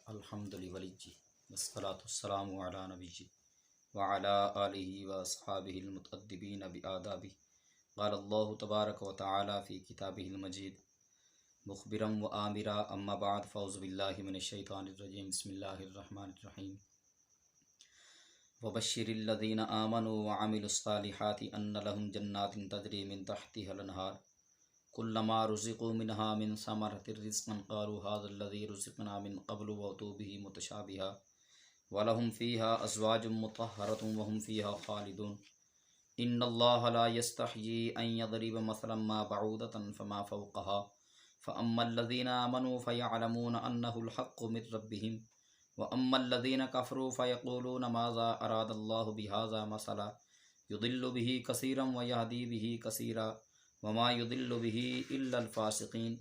الحمد للہ والصلاة والسلام علی نبی وعلی آلہ واصحابہ المتأدبین بآدابہ قال اللہ تبارک و تعالی فی کتابہ المجید مخبرا و آمرا اما بعد فاعوذ باللہ من الشیطان الرجیم بسم اللہ الرحمن الرحیم وبشر الذین آمنوا وعملوا الصالحات ان لهم جنات تجری من تحتها الانہار كلما رزقوا منها من ثمرة رزقا قالوا هذا الذي رزقنا من قبل وأتوا به متشابها ولهم فيها أزواج مطهرة وهم فيها خالدون إن الله لا يستحيي أن يضرب مثلا ما بعوضة فما فوقها فأما الذين آمنوا فيعلمون أنه الحق من ربهم وأما الذين كفروا فيقولون ماذا أراد الله بهذا مثلا يضل به كثيرا ويهدي به كثيرا وما يضل به إلا الفاسقين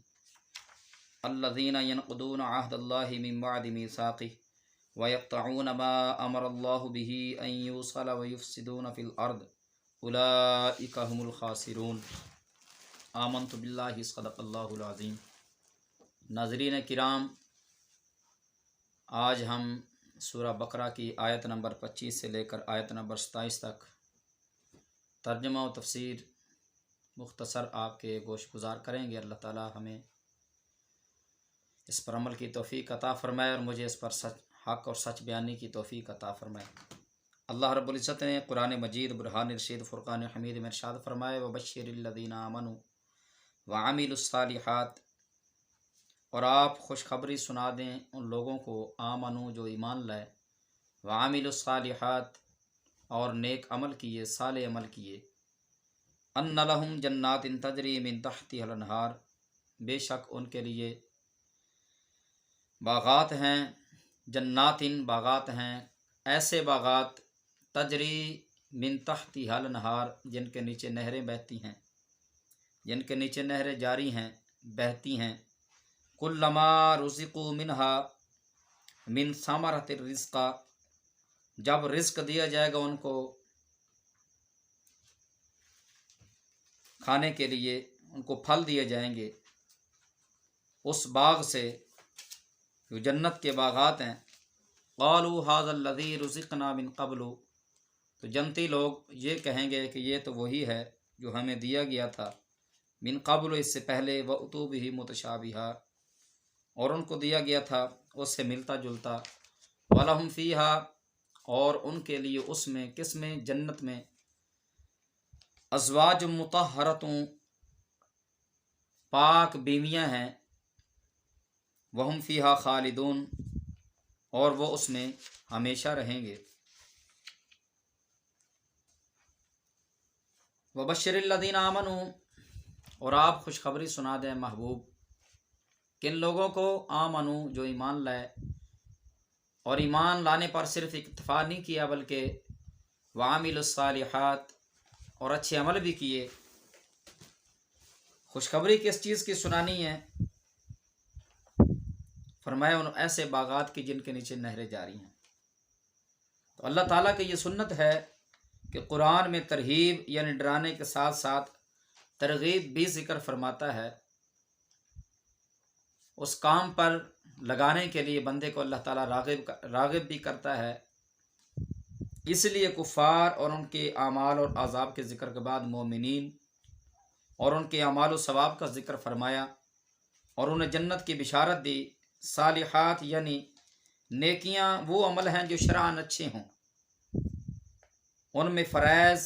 الذين ينقضون عهد الله من بعد ميثاقه ويقطعون ما أمر الله به أن يوصل ويفسدون في الأرض أولئك هم الخاسرون آمنت بالله صدق الله العظيم۔ ناظرین کرام، آج ہم سورہ بقرہ کی آیت نمبر 25 سے لے کر آیت نمبر 27 تک ترجمہ و تفسیر مختصر آپ کے گوش گزار کریں گے۔ اللہ تعالی ہمیں اس پر عمل کی توفیق عطا فرمائے اور مجھے اس پر حق اور سچ بیانی کی توفیق عطا فرمائے۔ اللہ رب العزت نے قرآن مجید برہان رشید فرقان حمید میں ارشاد فرمائے وبشر الذین آمنوا وعملوا الصالحات، اور آپ خوشخبری سنا دیں ان لوگوں کو آمنو جو ایمان لائے، وعملوا الصالحات اور نیک عمل کیے، صالح عمل کیے، ان لہم جنات تجری من تحتها الانہار، بے شک ان کے لیے باغات ہیں، جنات باغات ہیں، ایسے باغات تجری من تحتها الانہار جن کے نیچے نہریں بہتی ہیں، جن کے نیچے نہریں جاری ہیں، بہتی ہیں، کلما رزقوا منها من ثمرۃ الرزق، جب رزق دیا جائے گا ان کو کھانے کے لیے، ان کو پھل دیے جائیں گے اس باغ سے جو جنت کے باغات ہیں، قالوا هذا الذي رزقنا من قبل، تو جنتی لوگ یہ کہیں گے کہ یہ تو وہی ہے جو ہمیں دیا گیا تھا، من قبل اس سے پہلے، وَأُتُوا بِهِ مُتَشَابِهًا اور ان کو دیا گیا تھا اس سے ملتا جلتا، وَلَهُمْ فِيهَا اور ان کے لیے اس میں، کس میں، جنت میں، ازواج مطہرتوں پاک بیویاں ہیں، وہم فیہا خالدون اور وہ اس میں ہمیشہ رہیں گے۔ وبشر الذین آمنوا اور آپ خوشخبری سنا دیں محبوب کن لوگوں کو، آمنو جو ایمان لائے، اور ایمان لانے پر صرف اکتفا نہیں کیا بلکہ وعاملوا الصالحات اور اچھے عمل بھی کیے۔ خوشخبری کس چیز کی سنانی ہے؟ فرمایا ان ایسے باغات کی جن کے نیچے نہریں جاری ہیں۔ تو اللہ تعالیٰ کی یہ سنت ہے کہ قرآن میں ترغیب یعنی ڈرانے کے ساتھ ساتھ ترغیب بھی ذکر فرماتا ہے۔ اس کام پر لگانے کے لیے بندے کو اللہ تعالیٰ راغب بھی کرتا ہے۔ اس لیے کفار اور ان کے اعمال اور عذاب کے ذکر کے بعد مومنین اور ان کے اعمال و ثواب کا ذکر فرمایا اور انہیں جنت کی بشارت دی۔ صالحات یعنی نیکیاں وہ عمل ہیں جو شرعاً اچھے ہوں، ان میں فرائض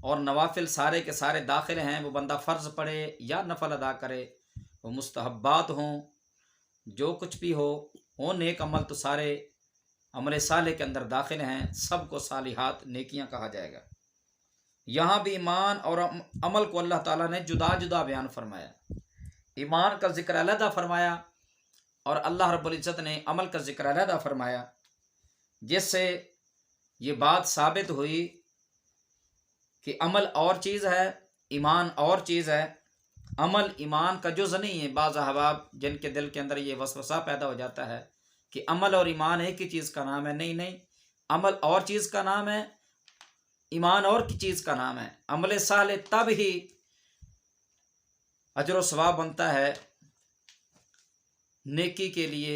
اور نوافل سارے کے سارے داخل ہیں، وہ بندہ فرض پڑھے یا نفل ادا کرے، وہ مستحبات ہوں، جو کچھ بھی ہو، وہ نیک عمل تو سارے عمل صالح کے اندر داخل ہیں، سب کو صالحات نیکیاں کہا جائے گا۔ یہاں بھی ایمان اور عمل کو اللہ تعالیٰ نے جدا جدا بیان فرمایا، ایمان کا ذکر علیحدہ فرمایا اور اللہ رب العزت نے عمل کا ذکر علیحدہ فرمایا، جس سے یہ بات ثابت ہوئی کہ عمل اور چیز ہے، ایمان اور چیز ہے۔ عمل ایمان کا جز نہیں ہے۔ بعض احباب جن کے دل کے اندر یہ وسوسہ پیدا ہو جاتا ہے کہ عمل اور ایمان ایک ہی چیز کا نام ہے، نہیں، عمل اور چیز کا نام ہے، ایمان اور کی چیز کا نام ہے۔ عمل صالح تب ہی اجر و ثواب بنتا ہے، نیکی کے لیے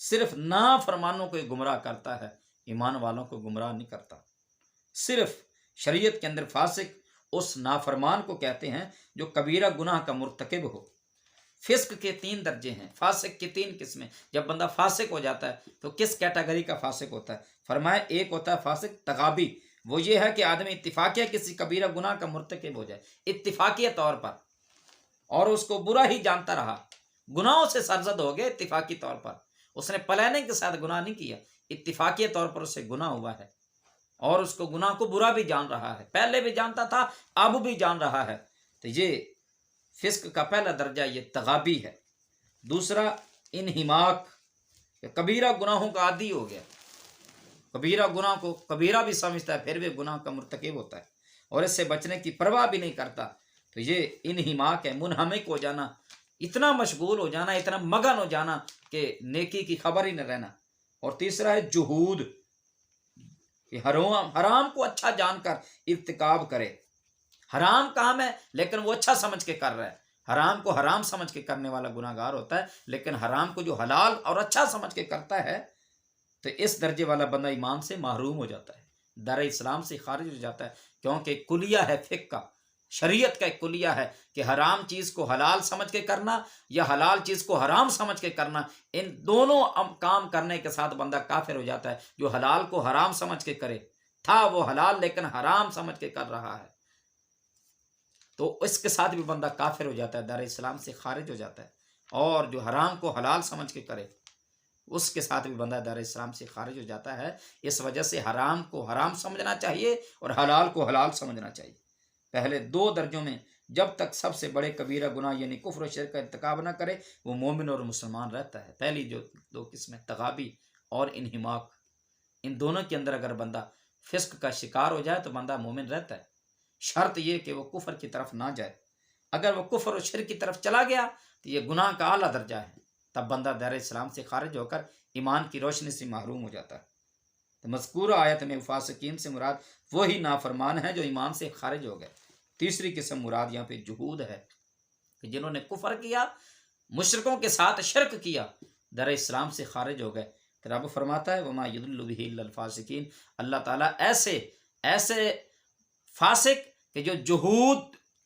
صرف نافرمانوں کو گمراہ کرتا ہے، ایمان والوں کو گمراہ نہیں کرتا۔ صرف شریعت کے اندر فاسق اس نافرمان کو کہتے ہیں جو کبیرہ گناہ کا مرتکب ہو۔ فسق کے 3 درجے ہیں، فاسق کی 3 قسمیں۔ جب بندہ فاسق ہو جاتا ہے تو کس کیٹیگری کا فاسق ہوتا ہے؟ فرمایا ایک ہوتا ہے فاسق تغابی، وہ یہ ہے کہ آدمی اتفاقیہ کسی کبیرہ گناہ کا مرتکب ہو جائے اتفاقیہ طور پر، اور اس کو برا ہی جانتا رہا، گناہوں سے سرزد ہو گیا اتفاقی طور پر، اس نے پلاننگ کے ساتھ گناہ نہیں کیا، اتفاقی طور پر اسے گناہ ہوا ہے اور اس کو گناہ کو برا بھی جان رہا ہے، پہلے بھی جانتا تھا اب بھی جان رہا ہے، تو یہ فسق کا پہلا درجہ یہ تغابی ہے۔ دوسرا انہماک، کبیرہ گناہوں کا عادی ہو گیا، کبیرہ گناہ کو کبیرہ بھی سمجھتا ہے پھر بھی گناہ کا مرتکب ہوتا ہے اور اس سے بچنے کی پرواہ بھی نہیں کرتا، تو یہ انہماک ہے، منہمک ہو جانا، اتنا مشغول ہو جانا، اتنا مگن ہو جانا کہ نیکی کی خبر ہی نہ رہنا۔ اور تیسرا ہے جہود، کہ حرام کو اچھا جان کر ارتکاب کرے، حرام کام ہے لیکن وہ اچھا سمجھ کے کر رہا ہے، حرام کو حرام سمجھ کے کرنے والا گناہ گار ہوتا ہے، لیکن حرام کو جو حلال اور اچھا سمجھ کے کرتا ہے تو اس درجے والا بندہ ایمان سے محروم ہو جاتا ہے، دار اسلام سے خارج ہو جاتا ہے، کیونکہ کلیہ ہے فقہ کا، شریعت کا ایک کلیہ ہے کہ حرام چیز کو حلال سمجھ کے کرنا یا حلال چیز کو حرام سمجھ کے کرنا، ان دونوں کام کرنے کے ساتھ بندہ کافر ہو جاتا ہے۔ جو حلال کو حرام سمجھ کے کرے، تھا وہ حلال لیکن حرام سمجھ کے کر رہا ہے، تو اس کے ساتھ بھی بندہ کافر ہو جاتا ہے، دار اسلام سے خارج ہو جاتا ہے۔ اور جو حرام کو حلال سمجھ کے کرے اس کے ساتھ بھی بندہ دار اسلام سے خارج ہو جاتا ہے۔ اس وجہ سے حرام کو حرام سمجھنا چاہیے اور حلال کو حلال سمجھنا چاہیے۔ پہلے 2 درجوں میں جب تک سب سے بڑے کبیرہ گناہ یعنی کفر و شرک کا ارتکاب نہ کرے وہ مومن اور مسلمان رہتا ہے۔ پہلی جو 2 قسمیں تغابی اور انہماک، ان دونوں کے اندر اگر بندہ فسق کا شکار ہو جائے تو بندہ مومن رہتا ہے، شرط یہ کہ وہ کفر کی طرف نہ جائے۔ اگر وہ کفر و شرک کی طرف چلا گیا تو یہ گناہ کا اعلیٰ درجہ ہے، تب بندہ دار اسلام سے خارج ہو کر ایمان کی روشنی سے محروم ہو جاتا ہے۔ تو مذکورہ آیت میں فاسقین سے مراد وہی نافرمان ہیں جو ایمان سے خارج ہو گئے۔ تیسری قسم مراد یہاں پہ جہود ہے، کہ جنہوں نے کفر کیا، مشرکوں کے ساتھ شرک کیا، در اسلام سے خارج ہو گئے، تو رب فرماتا ہے وما یضل بہ الا الفاسقین، اللہ تعالیٰ ایسے فاسق کہ جو جہود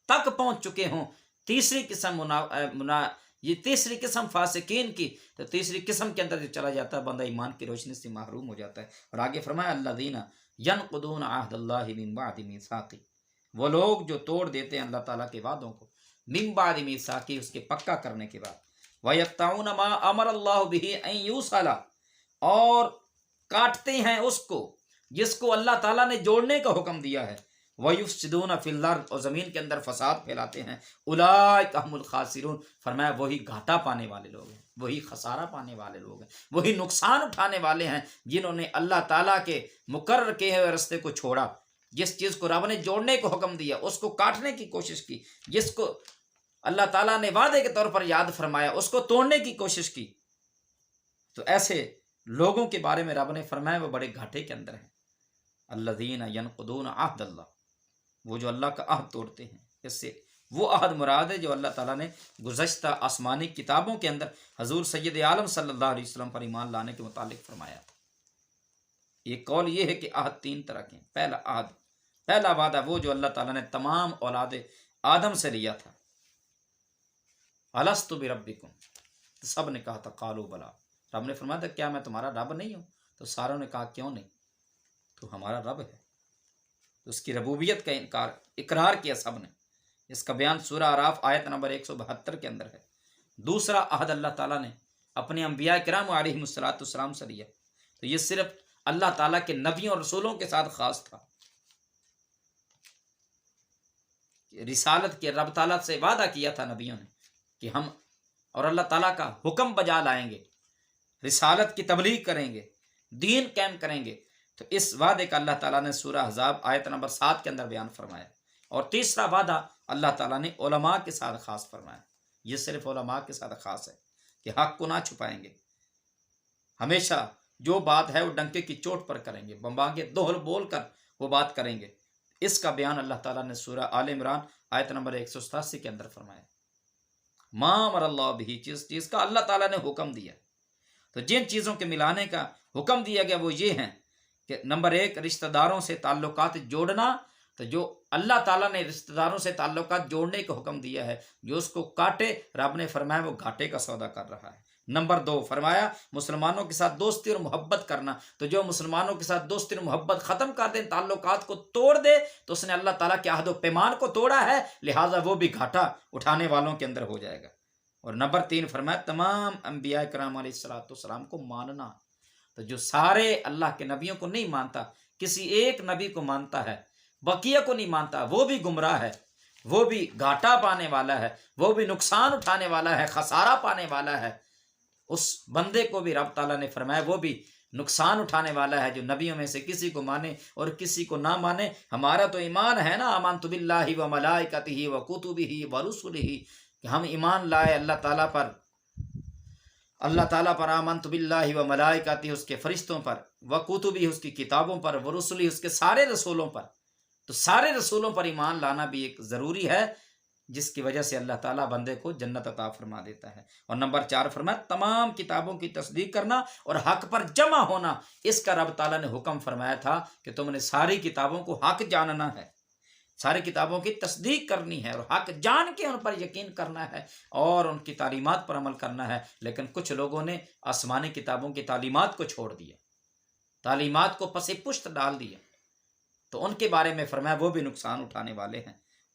تک پہنچ چکے ہوں، تیسری قسم فاسقین کی، تو تیسری قسم کے اندر جو چلا جاتا ہے بندہ ایمان کی روشنی سے محروم ہو جاتا ہے۔ اور آگے فرمایا الذین ینقضون عہد اللہ من بعد میثاقہ، وہ لوگ جو توڑ دیتے ہیں اللہ تعالیٰ کے وعدوں کو، من بعد میثاقہ، اس کے پکا کرنے کے بعد، وَيَقْطَعُونَ مَا أَمَرَ اللَّهُ بِهِ أَن يُوصَلَ، اور کاٹتے ہیں اس کو جس کو اللہ تعالیٰ نے جوڑنے کا حکم دیا ہے، وَيُفْسِدُونَ فِي الْأَرْضِ، اور زمین کے اندر فساد پھیلاتے ہیں، اولئک هم الخاسرون، فرمایا وہی گھاٹا پانے والے لوگ ہیں، وہی خسارہ پانے والے لوگ ہیں، وہی نقصان اٹھانے والے ہیں جنہوں نے اللہ تعالیٰ کے مقرر کیے ہوئے رستے کو چھوڑا، جس چیز کو رب نے جوڑنے کو حکم دیا اس کو کاٹنے کی کوشش کی، جس کو اللہ تعالیٰ نے وعدے کے طور پر یاد فرمایا اس کو توڑنے کی کوشش کی، تو ایسے لوگوں کے بارے میں رب نے فرمایا وہ بڑے گھاٹے کے اندر ہیں۔ الذین ینقضون عہد اللہ، وہ جو اللہ کا عہد توڑتے ہیں، اس سے وہ عہد مراد ہے جو اللہ تعالیٰ نے گزشتہ آسمانی کتابوں کے اندر حضور سید عالم صلی اللہ علیہ وسلم پر ایمان لانے کے متعلق فرمایا تھا۔ یہ قول یہ ہے کہ عہد 3 طرح کے ہیں۔ پہلا وعدہ وہ جو اللہ تعالیٰ نے تمام اولاد آدم سے لیا تھا، الست بربکم، تو سب نے کہا تھا قالوا بلا، رب نے فرمایا تھا کیا میں تمہارا رب نہیں ہوں؟ تو ساروں نے کہا کیوں نہیں، تو ہمارا رب ہے، تو اس کی ربوبیت کا اقرار کیا سب نے۔ اس کا بیان سورہ اعراف آیت نمبر 172 کے اندر ہے۔ دوسرا عہد اللہ تعالیٰ نے اپنے انبیاء کرام علیہم السلام سے لیا، تو یہ صرف اللہ تعالیٰ کے نبیوں اور رسولوں کے ساتھ خاص تھا۔ رسالت کے رب تعالیٰ سے وعدہ کیا تھا نبیوں نے کہ ہم اور اللہ تعالیٰ کا حکم بجا لائیں گے، رسالت کی تبلیغ کریں گے، دین قائم کریں گے، تو اس وعدے کا اللہ تعالیٰ نے سورہ احزاب آیت نمبر 7 کے اندر بیان فرمایا۔ اور تیسرا وعدہ اللہ تعالیٰ نے علماء کے ساتھ خاص فرمایا، یہ صرف علماء کے ساتھ خاص ہے کہ حق کو نہ چھپائیں گے، ہمیشہ جو بات ہے وہ ڈنکے کی چوٹ پر کریں گے، بمبانگے دوہل بول کر وہ بات کریں گے۔ اس کا بیان اللہ تعالیٰ نے سورہ آل عمران آیت نمبر 187 کے اندر فرمایا۔ ما امر اللہ بھی، چیز کا اللہ تعالیٰ نے حکم دیا، تو جن چیزوں کے ملانے کا حکم دیا گیا وہ یہ ہیں کہ نمبر 1 رشتہ داروں سے تعلقات جوڑنا. تو جو اللہ تعالیٰ نے رشتہ داروں سے تعلقات جوڑنے کا حکم دیا ہے، جو اس کو کاٹے، رب نے فرمایا وہ گھاٹے کا سودا کر رہا ہے. نمبر 2 فرمایا مسلمانوں کے ساتھ دوستی اور محبت کرنا. تو جو مسلمانوں کے ساتھ دوستی اور محبت ختم کر دے، تعلقات کو توڑ دے، تو اس نے اللہ تعالیٰ کے عہد و پیمان کو توڑا ہے، لہٰذا وہ بھی گھاٹا اٹھانے والوں کے اندر ہو جائے گا. اور نمبر 3 فرمایا تمام انبیاء کرام علیہ السلام کو ماننا. تو جو سارے اللہ کے نبیوں کو نہیں مانتا، کسی ایک نبی کو مانتا ہے، بقیہ کو نہیں مانتا، وہ بھی گمراہ ہے، وہ بھی گھاٹا پانے والا ہے، وہ بھی نقصان اٹھانے والا ہے، خسارہ پانے والا ہے. اس بندے کو بھی رب تعالیٰ نے فرمایا وہ بھی نقصان اٹھانے والا ہے جو نبیوں میں سے کسی کو مانے اور کسی کو نہ مانے. ہمارا تو ایمان ہے نا، آمنت باللہ و ملائکتہ و کتبہ و رسلہ، کہ ہم ایمان لائے اللہ تعالیٰ پر، آمنت باللہ و ملائکتہ، اس کے فرشتوں پر، و کتبہ اس کی کتابوں پر، و رسلہ اس کے سارے رسولوں پر. تو سارے رسولوں پر ایمان لانا بھی ایک ضروری ہے، جس کی وجہ سے اللہ تعالیٰ بندے کو جنت عطا فرما دیتا ہے. اور نمبر 4 فرمایا تمام کتابوں کی تصدیق کرنا اور حق پر جمع ہونا. اس کا رب تعالیٰ نے حکم فرمایا تھا کہ تم نے ساری کتابوں کو حق جاننا ہے، ساری کتابوں کی تصدیق کرنی ہے اور حق جان کے ان پر یقین کرنا ہے اور ان کی تعلیمات پر عمل کرنا ہے. لیکن کچھ لوگوں نے آسمانی کتابوں کی تعلیمات کو چھوڑ دیا، تعلیمات کو پس پشت ڈال دیا. تو ان کے بارے میں فرمایا وہ بھی نقصان اٹھانے والے ہیں.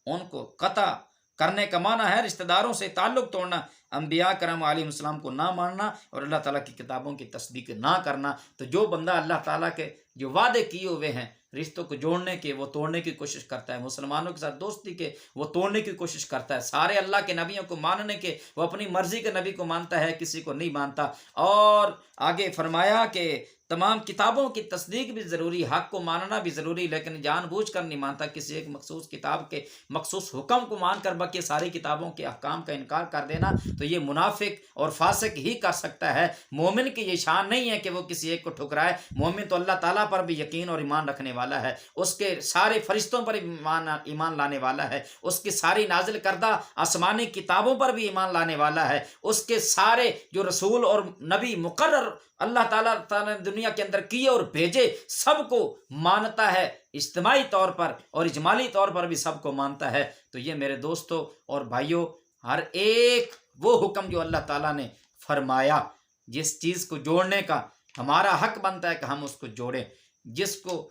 ان کو قطع کرنے کا معنی ہے رشتہ داروں سے تعلق توڑنا، انبیاء کرام علیہ السلام کو نہ ماننا اور اللہ تعالیٰ کی کتابوں کی تصدیق نہ کرنا. تو جو بندہ اللہ تعالیٰ کے جو وعدے کیے ہوئے ہیں رشتوں کو جوڑنے کے، وہ توڑنے کی کوشش کرتا ہے، مسلمانوں کے ساتھ دوستی کے وہ توڑنے کی کوشش کرتا ہے، سارے اللہ کے نبیوں کو ماننے کے وہ اپنی مرضی کے نبی کو مانتا ہے، کسی کو نہیں مانتا. اور آگے فرمایا کہ تمام کتابوں کی تصدیق بھی ضروری، حق کو ماننا بھی ضروری، لیکن جان بوجھ کر نہیں مانتا، کسی ایک مخصوص کتاب کے مخصوص حکم کو مان کر باقی ساری کتابوں کے احکام کا انکار کر دینا، تو یہ منافق اور فاسق ہی کر سکتا ہے. مومن کی یہ شان نہیں ہے کہ وہ کسی ایک کو ٹھکرائے. مومن تو اللہ تعالیٰ پر بھی یقین اور ایمان رکھنے والا ہے، اس کے سارے فرشتوں پر ایمان لانے والا ہے، اس کی ساری نازل کردہ آسمانی کتابوں پر بھی ایمان لانے والا ہے، اس کے سارے جو رسول اور نبی مقرر اللہ تعالیٰ نے دنیا کے اندر کیے اور بھیجے سب کو مانتا ہے، اجتماعی طور پر اور اجمالی طور پر بھی سب کو مانتا ہے. تو یہ میرے دوستوں اور بھائیوں، ہر ایک وہ حکم جو اللہ تعالیٰ نے فرمایا، جس چیز کو جوڑنے کا ہمارا حق بنتا ہے کہ ہم اس کو جوڑیں، جس کو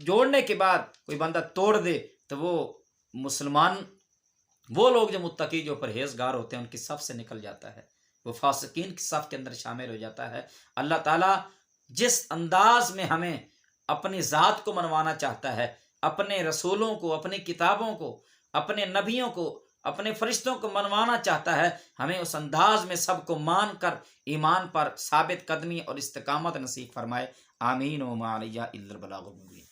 جوڑنے کے بعد کوئی بندہ توڑ دے تو وہ مسلمان، وہ لوگ جو متقی جو پرہیزگار ہوتے ہیں ان کی صف سے نکل جاتا ہے، وہ فاسقین کی صف کے اندر شامل ہو جاتا ہے. اللہ تعالیٰ جس انداز میں ہمیں اپنی ذات کو منوانا چاہتا ہے، اپنے رسولوں کو، اپنی کتابوں کو، اپنے نبیوں کو، اپنے فرشتوں کو منوانا چاہتا ہے، ہمیں اس انداز میں سب کو مان کر ایمان پر ثابت قدمی اور استقامت نصیب فرمائے. آمین. وما علیہ الا البلاغ المبین.